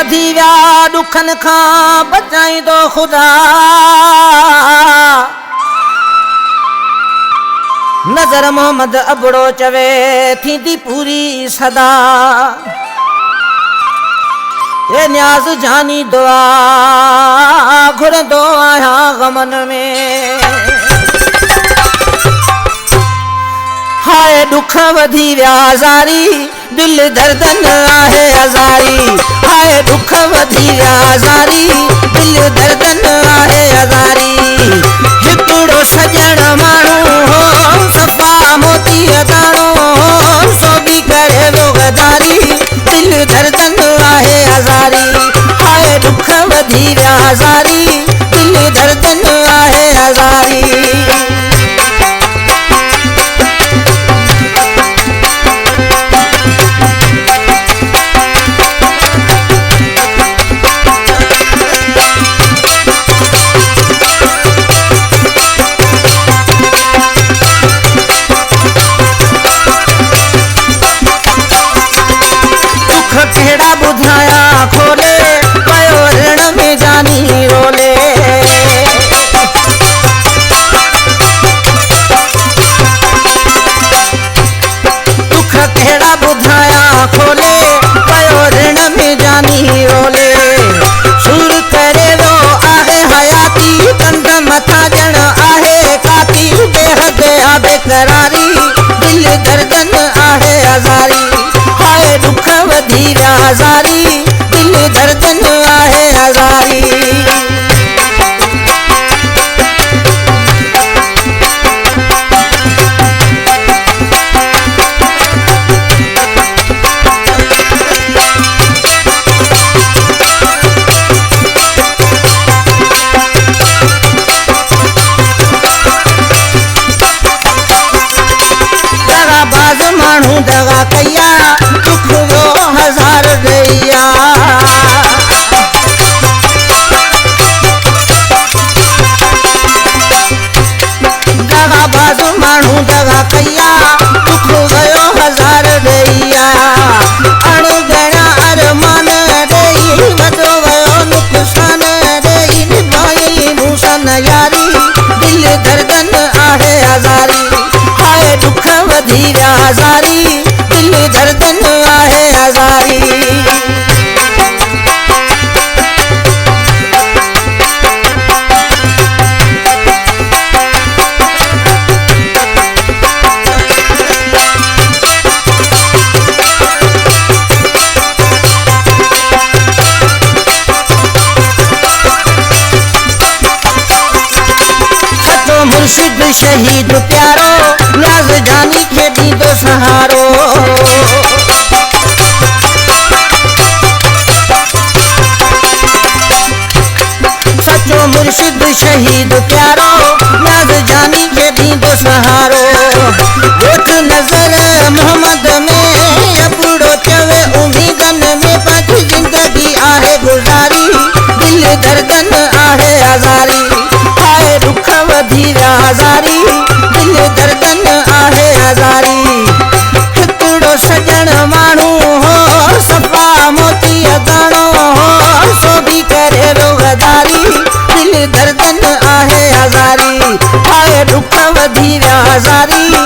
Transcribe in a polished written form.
वधी विया दुखन खां बचाईंदो खुदा। नज़र मोहम्मद अबड़ो चवे थींदी पूरी सदा। ए न्याज़ जानी दुआ घुरंदो आहियां गमन में। हाय दुख वधी विया ज़ारी दिल दर्दन आहे अज़ारी। हाय दुख वधी विया ज़ारी दिल दर्दन आहे अज़ारी। हिकिड़ो सजण माण्हू हो सफ़ा मोती दाणो हो सो बि करे वियो गदारी दिल दर्दन आहे अज़ारी। हाय दुख वधी विया ज़ारी दिल दर्दन आहे अज़ारी। कहिड़ा ॿुधाया खोले पयो ऋण में जानी रोले। दुख कहिड़ा ॿुधाया खोले पयो ऋण में जानी रोले। सुर करे वो आहे हयाती कंध मथा ॼण आहे काती बेहद आ बेकरारी दिल दर्दन आहे अज़ारी। हाय दुख वधी विया ज़ारी दिल दर्दन आहे अज़ारी। दगाबाज माण्हू दगा कया दुख वो हज़ार ॾेया। दगाबाज माण्हू दगा कया दुख वयो हज़ार ॾेया। अणगणा अरमान ॾेई वॾो वयो नुक़सान ॾेई निभाई मूं सां यारी दिल दर्दन आहे अज़ारी। हाय दुख वधी विया ज़ारी दिल दर्दन आहे अज़ारी। सचो मुर्शिद शहीद प्यारो न्याज़ जानी खे ॾींदो सहारो। सचो मुर्शिद शहीद प्यारो न्याज़ जानी खे ॾींदो सहारो। ॻोठ नज़र मोहम्मद में अबड़ो चवे उम्मीदन में पंहिंजी ज़िंदगी आहे गुज़ारी दिल दर्दन आहे अज़ारी। हाय दुख वधी विया ज़ारी दिल दर्दन आहे अज़ारी। हिकिड़ो सजण माण्हू हो सफ़ा मोती दाणो हो सो बि करे वियो गदारी दिल दर्दन आहे अज़ारी। हाय दुख वधी विया ज़ारी